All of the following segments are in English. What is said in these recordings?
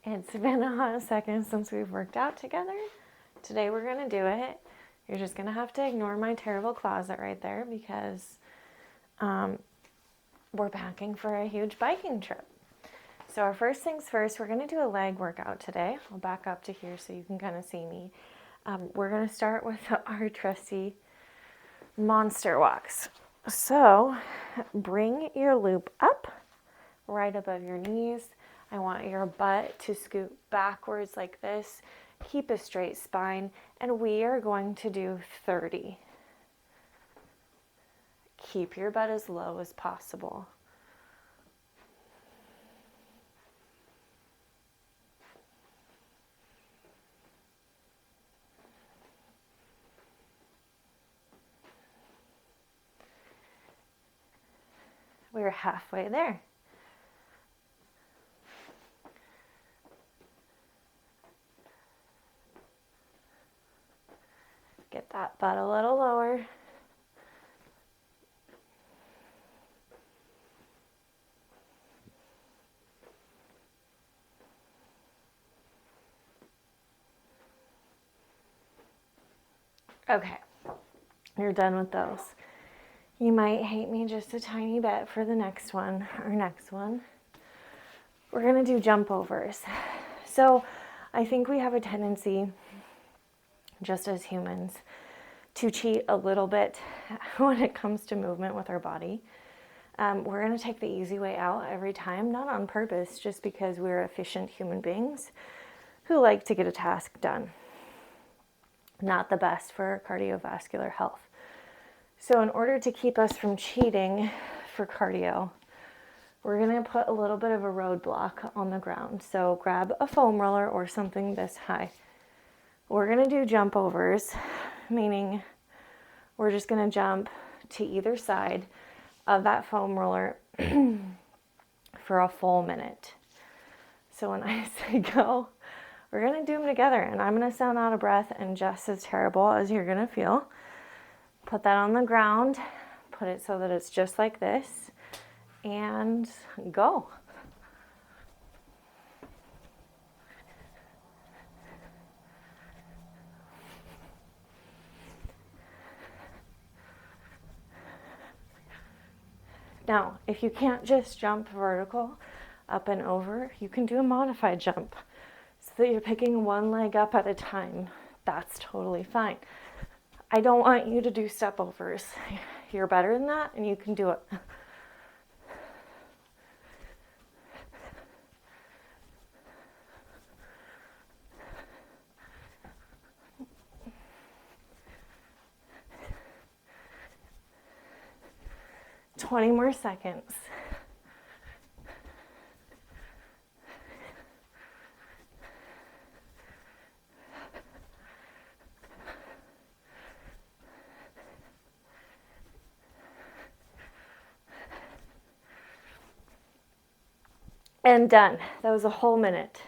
It's been a hot second since we've worked out together. Today we're going to do it. You're just going to have to ignore my terrible closet right there because we're packing for a huge biking trip. So our first things first, we're going to do a leg workout today. I'll back up to here so you can kind of see me. We're going to start with our trusty monster walks. So bring your loop up right above your knees. I want your butt to scoot backwards like this. Keep a straight spine, and we are going to do 30. Keep your butt as low as possible. We're halfway there. Get that butt a little lower. Okay, you're done with those. You might hate me just a tiny bit for the next one. We're gonna do jump overs. So I think we have a tendency, just as humans, to cheat a little bit when it comes to movement with our body. We're going to take the easy way out every time, not on purpose, just because we're efficient human beings who like to get a task done. Not the best for our cardiovascular health. So in order to keep us from cheating for cardio, we're going to put a little bit of a roadblock on the ground. So grab a foam roller or something this high. We're going to do jump overs, meaning we're just going to jump to either side of that foam roller for a full minute. So when I say go, we're going to do them together, and I'm going to sound out of breath and just as terrible as you're going to feel. Put that on the ground, put it so that it's just like this, and go. Now, if you can't just jump vertical up and over, you can do a modified jump so that you're picking one leg up at a time. That's totally fine. I don't want you to do step overs. You're better than that, and you can do it. "20 more seconds. And done. That was a whole minute.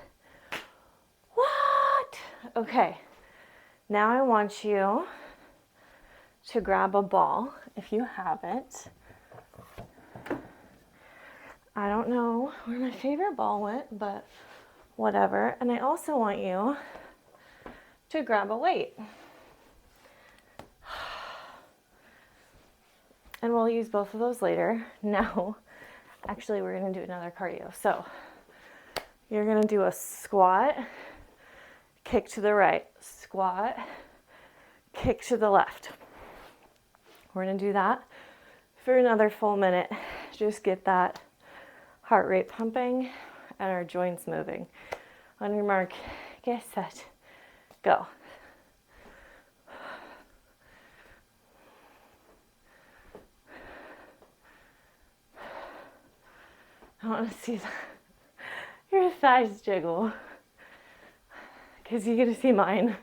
What? Okay. Now I want you to grab a ball if you have it. I don't know where my favorite ball went, but whatever. And I also want you to grab a weight. And we'll use both of those later. Now, actually, we're going to do another cardio. So you're going to do a squat, kick to the right, squat, kick to the left. We're going to do that for another full minute. Just get that heart rate pumping and our joints moving. On your mark, get set, go. I want to see your thighs jiggle because you get to see mine.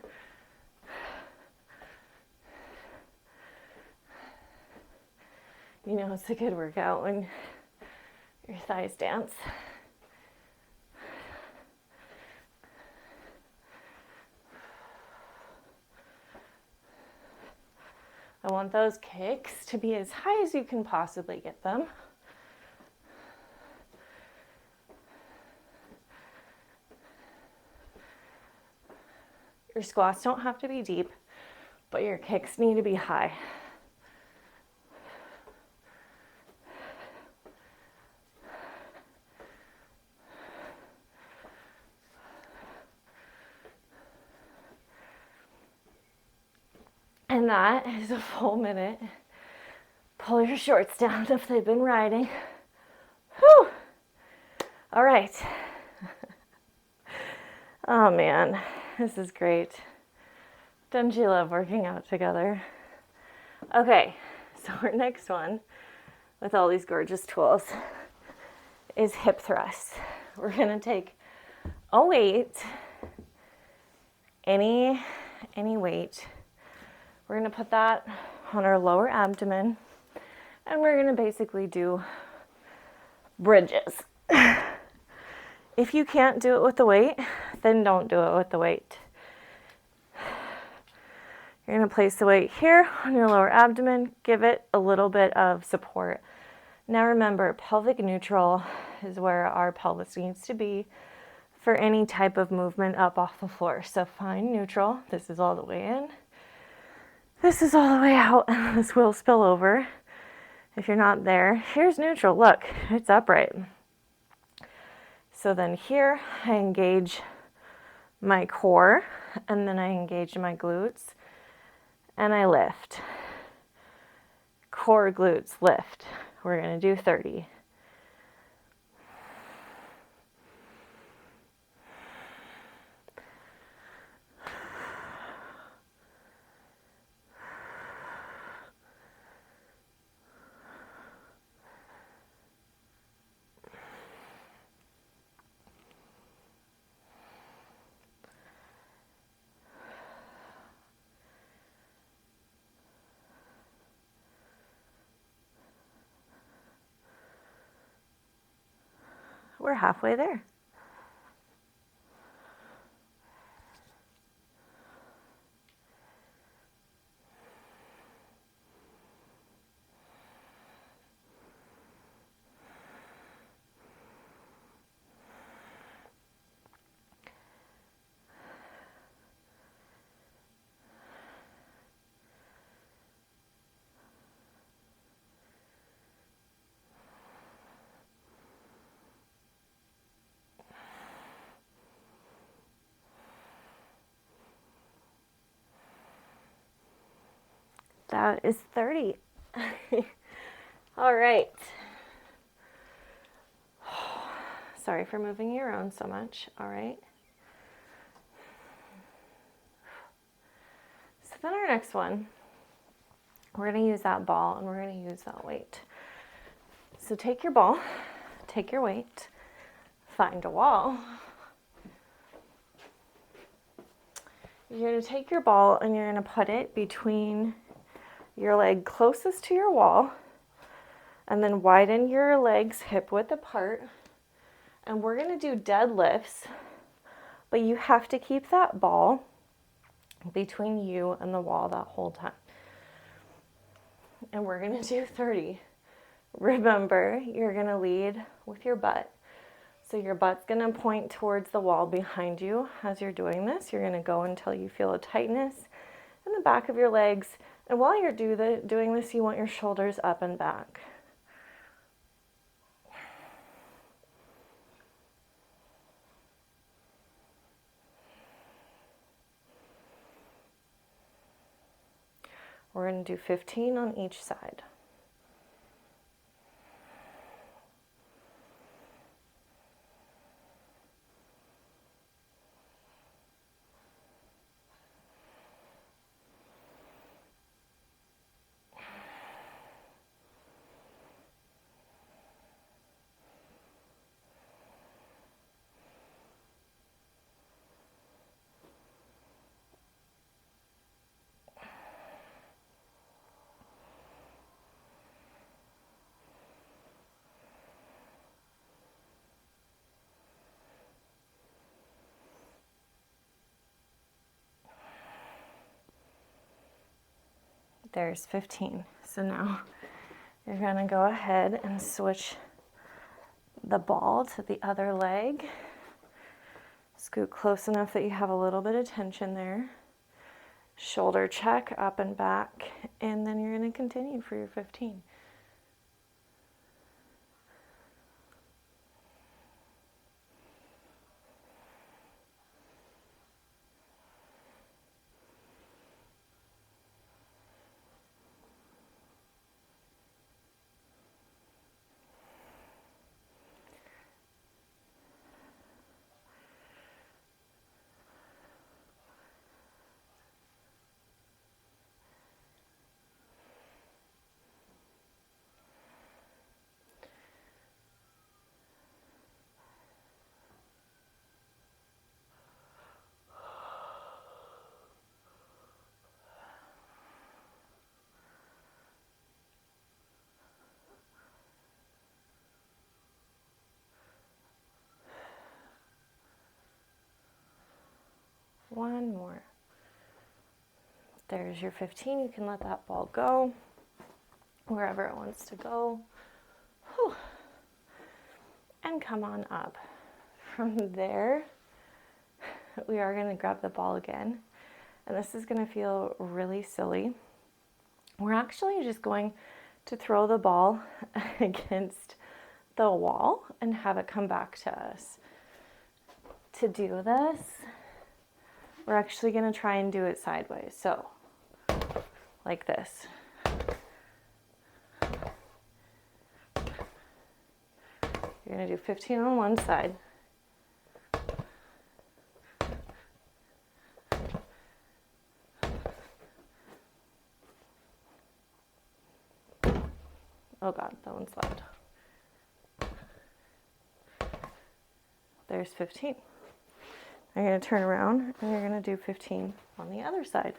You know it's a good workout when your thighs dance. I want those kicks to be as high as you can possibly get them. Your squats don't have to be deep, but your kicks need to be high. And that is a full minute. Pull your shorts down if they've been riding. Whew. All right. Oh man, this is great. Don't you love working out together? Okay, so our next one with all these gorgeous tools is hip thrusts. We're gonna take a weight, any weight. We're gonna put that on our lower abdomen, and we're gonna basically do bridges. If you can't do it with the weight, then don't do it with the weight. You're gonna place the weight here on your lower abdomen, give it a little bit of support. Now remember, pelvic neutral is where our pelvis needs to be for any type of movement up off the floor. So find neutral. This is all the way in. This is all the way out. This will spill over if you're not there. Here's neutral. Look, it's upright. So then here I engage my core, and then I engage my glutes, and I lift. Core, glutes, lift. We're going to do 30. We're halfway there. That is 30. All right. Sorry for moving you around so much. All right. So then our next one, we're going to use that ball and we're going to use that weight. So take your ball, take your weight, find a wall. You're going to take your ball and you're going to put it between your leg closest to your wall, and then widen your legs hip width apart. And we're going to do deadlifts, but you have to keep that ball between you and the wall that whole time. And we're going to do 30. Remember, you're going to lead with your butt. So your butt's going to point towards the wall behind you as you're doing this. You're going to go until you feel a tightness in the back of your legs. And while you're doing this, you want your shoulders up and back. We're going to do 15 on each side. There's 15. So now you're going to go ahead and switch the ball to the other leg. Scoot close enough that you have a little bit of tension there. Shoulder check, up and back, and then you're going to continue for your 15. One more. There's your 15. You can let that ball go wherever it wants to go. Whew. And come on up. From there, we are going to grab the ball again. And this is going to feel really silly. We're actually just going to throw the ball against the wall and have it come back to us. To do this, we're actually going to try and do it sideways. So, like this. You're going to do 15 on one side. Oh God, that one's left. There's 15. Now you're going to turn around and you're going to do 15 on the other side.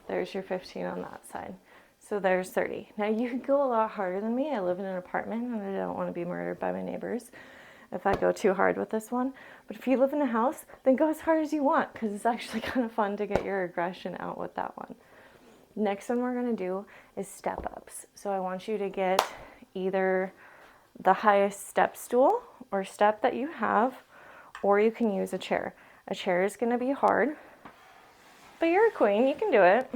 There's your 15 on that side. So there's 30. Now you could go a lot harder than me. I live in an apartment and I don't want to be murdered by my neighbors if I go too hard with this one. But if you live in a house, then go as hard as you want, because it's actually kind of fun to get your aggression out with that one. Next one we're going to do is step ups. So I want you to get either the highest step stool or step that you have, or you can use a chair. A chair is going to be hard, but you're a queen, you can do it.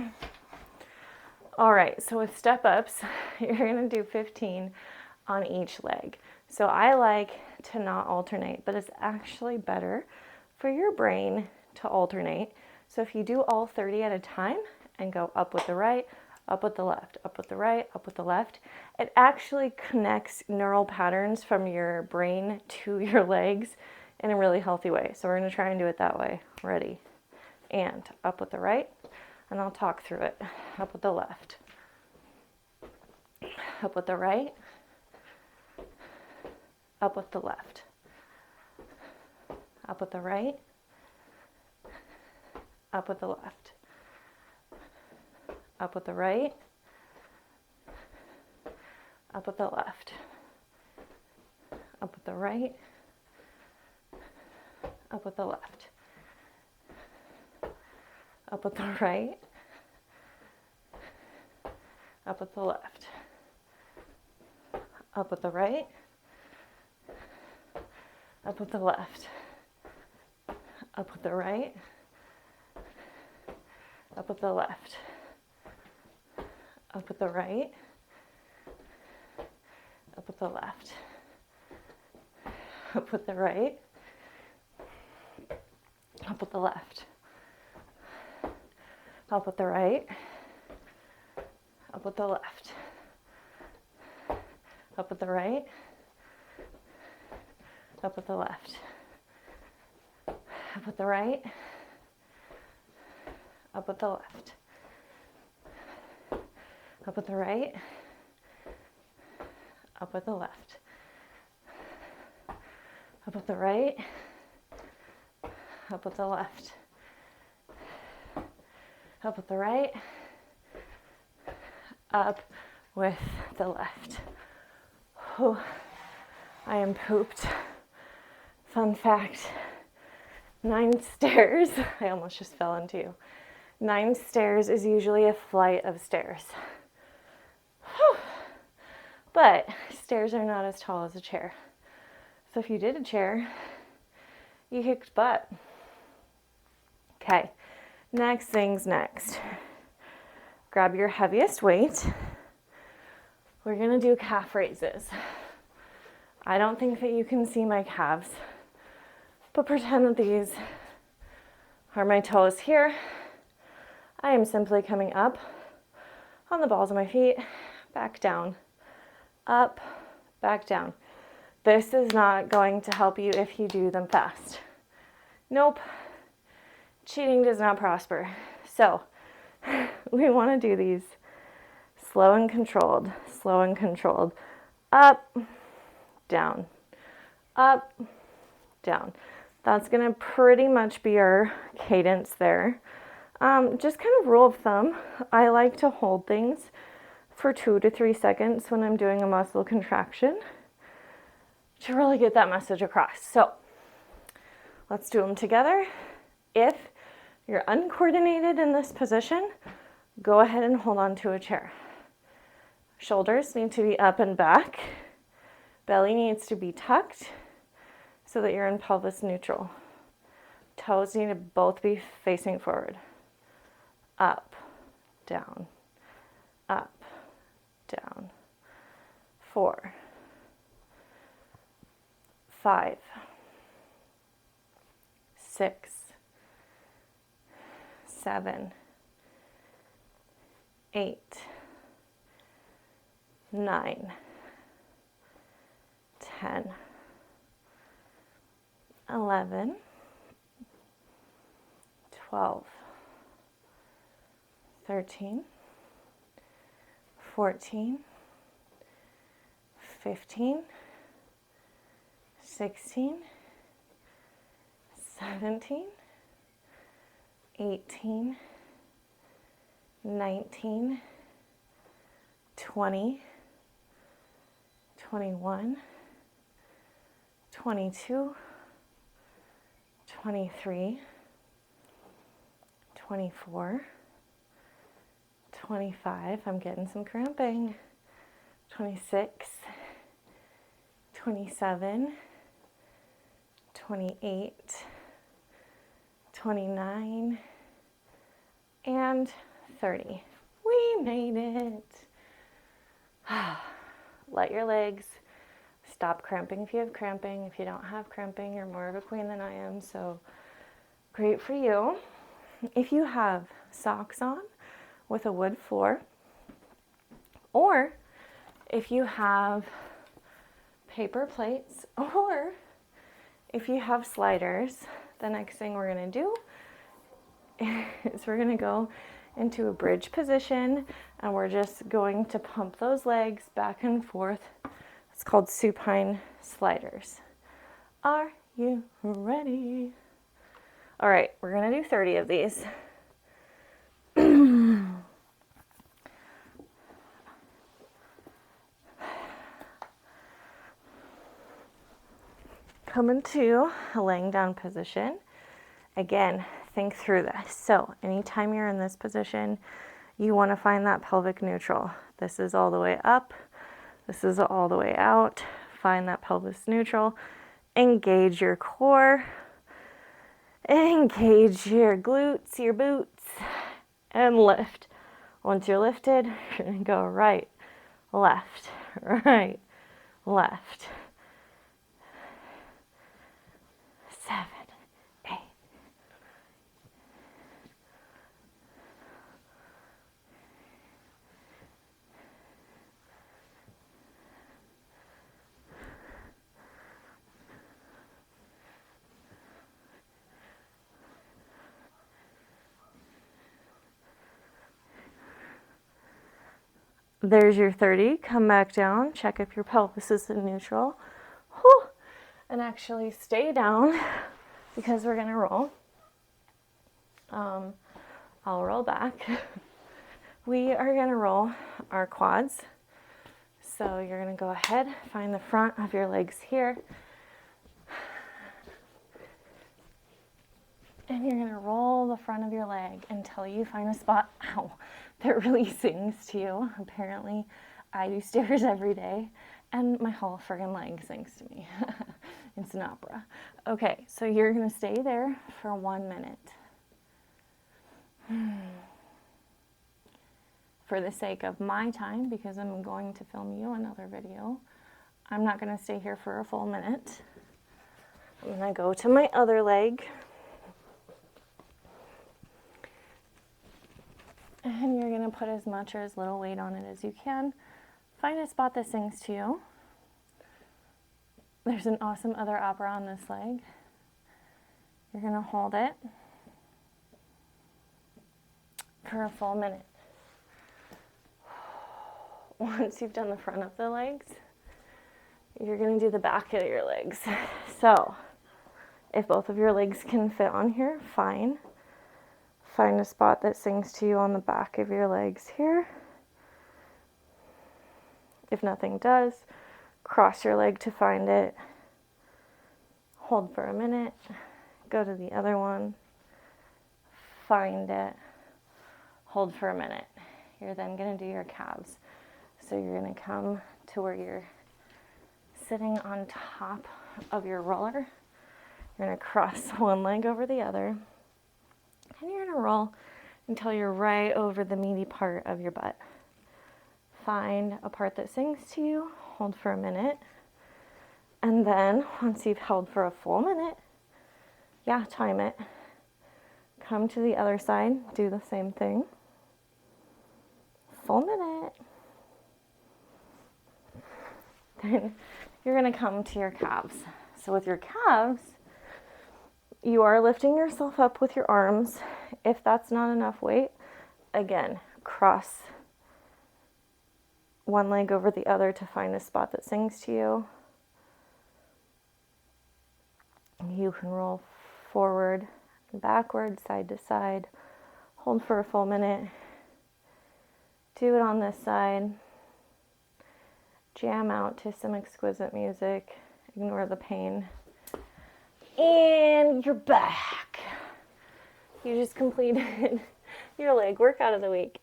All right, so with step ups, you're going to do 15 on each leg. So I like to not alternate, but it's actually better for your brain to alternate. So if you do all 30 at a time and go up with the right, up with the left, up with the right, up with the left, it actually connects neural patterns from your brain to your legs in a really healthy way. So we're going to try and do it that way. Ready? And up with the right, and I'll talk through it. Up with the left, up with the right, up with the left, up with the right, up with the left, up with the right, up with the left, up with the right, up with the left, up with the right, up with the left, up with the right, up with the left, up with the right, up with the left, up with the right, up with the left, up with the right, up with the left, up with the right, up with the left, up with the right, up with the left, up with the right, up with the left, up with the right, up with the left, up with the right, up with the left, up with the right, up with the left. Oh, I am pooped. Fun fact, 9 stairs, I almost just fell into you. 9 stairs is usually a flight of stairs. Whew. But stairs are not as tall as a chair. So if you did a chair, you kicked butt. Okay, next thing's next. Grab your heaviest weight. We're gonna do calf raises. I don't think that you can see my calves, but pretend that these are my toes here. I am simply coming up on the balls of my feet, back down, up, back down. This is not going to help you if you do them fast. Nope. Cheating does not prosper. So we want to do these slow and controlled, slow and controlled. Up, down, up, down. That's going to pretty much be our cadence there. Just kind of rule of thumb, I like to hold things for 2 to 3 seconds when I'm doing a muscle contraction to really get that message across. So let's do them together. If you're uncoordinated in this position, go ahead and hold on to a chair. Shoulders need to be up and back. Belly needs to be tucked so that you're in pelvis neutral. Toes need to both be facing forward. Up, down, up, down. 4, 5, 6, 7, 8, 9, 10, 11, 12, 13, 14, 15, 16, 17, 18, 19, 20, 21, 22, 23, 24, 25, I'm getting some cramping, 26, 27, 28, 29, and 30. We made it. Let your legs stop cramping if you have cramping. If you don't have cramping, you're more of a queen than I am, so great for you. If you have socks on with a wood floor, or if you have paper plates, or if you have sliders, the next thing we're going to do is we're going to go into a bridge position, and we're just going to pump those legs back and forth. It's called supine sliders. Are you ready? All right, we're going to do 30 of these. Come into a laying down position. Again, think through this. So anytime you're in this position, you want to find that pelvic neutral. This is all the way up. This is all the way out. Find that pelvis neutral. Engage your core. Engage your glutes, your boots, and lift. Once you're lifted, you're going to go right, left, right, left. 7, 8. There's your 30. Come back down. Check if your pelvis is in neutral. Whew. And actually stay down because we're going to roll. I'll roll back. We are going to roll our quads. So you're going to go ahead, find the front of your legs here. And you're going to roll the front of your leg until you find a spot, ow, that really sings to you. Apparently, I do stairs every day, and my whole friggin' leg sings to me. It's an opera. Okay, so you're going to stay there for 1 minute. For the sake of my time, because I'm going to film you another video, I'm not going to stay here for a full minute. I'm going to go to my other leg. And you're going to put as much or as little weight on it as you can. Find a spot that sings to you. There's an awesome other opera on this leg. You're going to hold it for a full minute. Once you've done the front of the legs, you're going to do the back of your legs. So, if both of your legs can fit on here, fine. Find a spot that sings to you on the back of your legs here. If nothing does, cross your leg to find it. Hold for a minute. Go to the other one. Find it. Hold for a minute. You're then going to do your calves. So you're going to come to where you're sitting on top of your roller. You're going to cross one leg over the other. And you're going to roll until you're right over the meaty part of your butt. Find a part that sings to you, hold for a minute, and then once you've held for a full minute, time it. Come to the other side, do the same thing. Full minute. Then you're going to come to your calves. So with your calves, you are lifting yourself up with your arms. If that's not enough weight, again, cross one leg over the other to find a spot that sings to you. You can roll forward and backward, side to side. Hold for a full minute. Do it on this side. Jam out to some exquisite music. Ignore the pain. And you're back. You just completed your leg workout of the week.